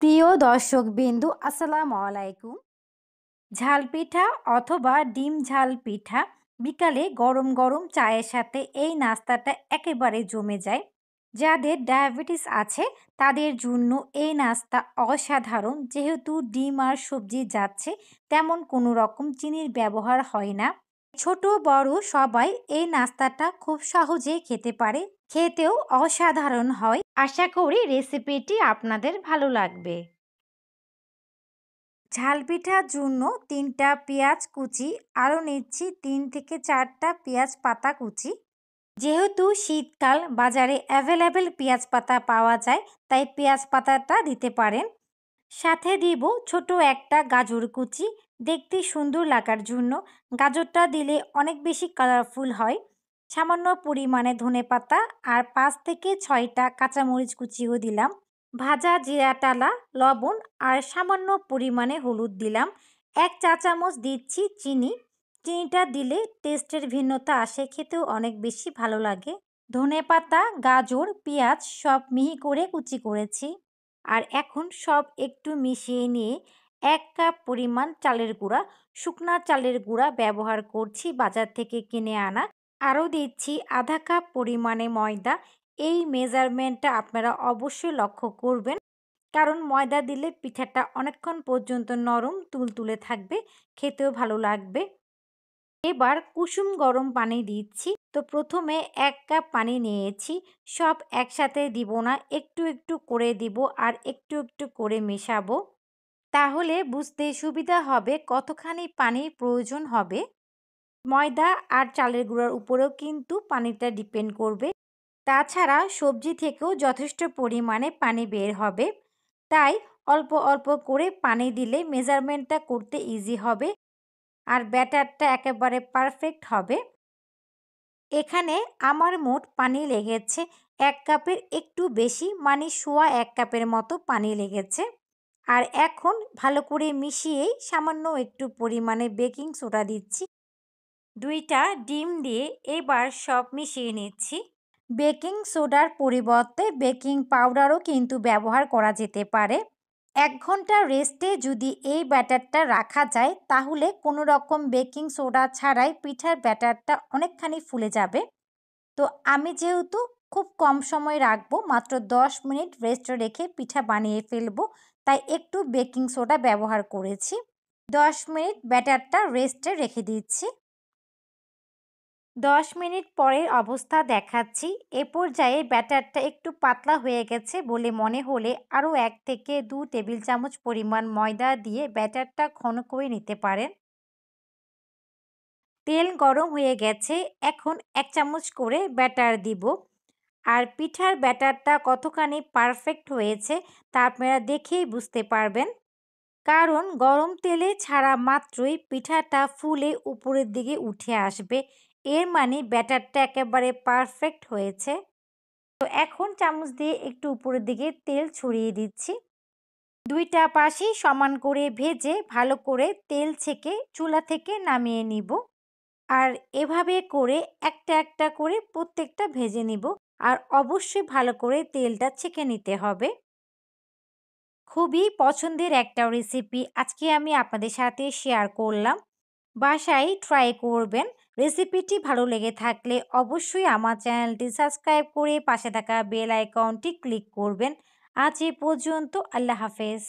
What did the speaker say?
প্রিয় দর্শকবিন্দু আসসালামু আলাইকুম। ঝাল পিঠা অথবা ডিম ঝাল পিঠা বিকালে গরম গরম চায়ের সাথে এই নাস্তাটা একেবারে জমে যায়। যাদের ডায়াবেটিস আছে তাদের জন্য এই নাস্তা অসাধারণ, যেহেতু ডিম আর সবজি যাচ্ছে, তেমন কোনো রকম চিনির ব্যবহার হয় না। ছোট বড় সবাই এই নাস্তাটা খুব সহজেই খেতে পারে, খেতেও অসাধারণ হয়। আশা করি রেসিপিটি আপনাদের ভালো লাগবে। ঝাল পিঠার জন্য ৩টা পেঁয়াজ কুচি, আরও নিচ্ছি ৩ থেকে ৪টা পেঁয়াজ পাতা কুচি। যেহেতু শীতকাল, বাজারে অ্যাভেলেবেল পেঁয়াজ পাতা পাওয়া যায়, তাই পেঁয়াজ পাতাটা দিতে পারেন। সাথে দিব ছোট একটা গাজর কুচি, দেখতে সুন্দর লাগার জন্য। গাজরটা দিলে অনেক বেশি কালারফুল হয়। সামান্য পরিমাণে ধনেপাতা আর ৫ থেকে ৬টা কাঁচামরিচ কুচিও দিলাম। ভাজা জিরা টালা, লবণ আর সামান্য পরিমাণে হলুদ দিলাম। ১ চা চামচ দিচ্ছি চিনি। চিনিটা দিলে টেস্টের ভিন্নতা আসে, খেতেও অনেক বেশি ভালো লাগে। ধনেপাতা, গাজর, পেঁয়াজ সব মিহি করে কুচি করেছি। আর এখন সব একটু মিশিয়ে নিয়ে ১ কাপ পরিমাণ চালের গুঁড়া, শুকনা চালের গুঁড়া ব্যবহার করছি বাজার থেকে কিনে আনা। আরও দিচ্ছি আধা কাপ পরিমাণে ময়দা। এই মেজারমেন্টটা আপনারা অবশ্যই লক্ষ্য করবেন, কারণ ময়দা দিলে পিঠাটা অনেকক্ষণ পর্যন্ত নরম তুলতুলে থাকবে, খেতেও ভালো লাগবে। এবার কুসুম গরম পানি দিচ্ছি। তো প্রথমে ১ কাপ পানি নিয়েছি, সব একসাথে দিব না, একটু একটু করে দিব আর একটু একটু করে মেশাবো। তাহলে বুঝতে সুবিধা হবে কতখানি পানির প্রয়োজন হবে। ময়দা আর চালের গুঁড়ার উপরেও কিন্তু পানিটা ডিপেন্ড করবে। তাছাড়া সবজি থেকেও যথেষ্ট পরিমাণে পানি বের হবে, তাই অল্প অল্প করে পানি দিলে মেজারমেন্টটা করতে ইজি হবে আর ব্যাটারটা একেবারে পারফেক্ট হবে। এখানে আমার মোট পানি লেগেছে ১ কাপের একটু বেশি, মানে সোয়া ১ কাপের মতো পানি লেগেছে। আর এখন ভালো করে মিশিয়েই সামান্য একটু পরিমাণে বেকিং সোডা দিচ্ছি। ২টা ডিম দিয়ে এবার সব মিশিয়ে নিচ্ছি। বেকিং সোডার পরিবর্তে বেকিং পাউডারও কিন্তু ব্যবহার করা যেতে পারে। ১ ঘন্টা রেস্টে যদি এই ব্যাটারটা রাখা যায়, তাহলে কোনো রকম বেকিং সোডা ছাড়াই পিঠার ব্যাটারটা অনেকখানি ফুলে যাবে। তো আমি যেহেতু খুব কম সময় রাখবো, মাত্র ১০ মিনিট রেস্টে রেখে পিঠা বানিয়ে ফেলবো, তাই একটু বেকিং সোডা ব্যবহার করেছি। ১০ মিনিট ব্যাটারটা রেস্টে রেখে দিচ্ছি। ১০ মিনিট পরের অবস্থা দেখাচ্ছি। এ পর্যায়ে ব্যাটারটা একটু পাতলা হয়ে গেছে বলে মনে হলে আরও ১ থেকে ২ টেবিল চামচ পরিমাণ ময়দা দিয়ে ব্যাটারটা ঘন করে নিতে পারেন। তেল গরম হয়ে গেছে, এখন ১ চামচ করে ব্যাটার দিব। আর পিঠার ব্যাটারটা কতখানি পারফেক্ট হয়েছে তা আপনারা দেখেই বুঝতে পারবেন, কারণ গরম তেলে ছাড়া মাত্রই পিঠাটা ফুলে উপরের দিকে উঠে আসবে। এর মানে ব্যাটারটা একেবারে পারফেক্ট হয়েছে। তো এখন চামচ দিয়ে একটু উপরের দিকে তেল ছড়িয়ে দিচ্ছি। ২টা পাশেই সমান করে ভেজে ভালো করে তেল ছেঁকে চুলা থেকে নামিয়ে নিব। আর এভাবে করে একটা একটা করে প্রত্যেকটা ভেজে নিব। আর অবশ্যই ভালো করে তেলটা ছেঁকে নিতে হবে। খুবই পছন্দের একটা রেসিপি আজকে আমি আপনাদের সাথে শেয়ার করলাম। বাসায় ট্রাই করবেন। রেসিপিটি ভালো লেগে থাকলে অবশ্যই আমার চ্যানেলটি সাবস্ক্রাইব করে পাশে থাকা বেল আইকনটি ক্লিক করবেন। আজ এ পর্যন্ত, আল্লাহ হাফেজ।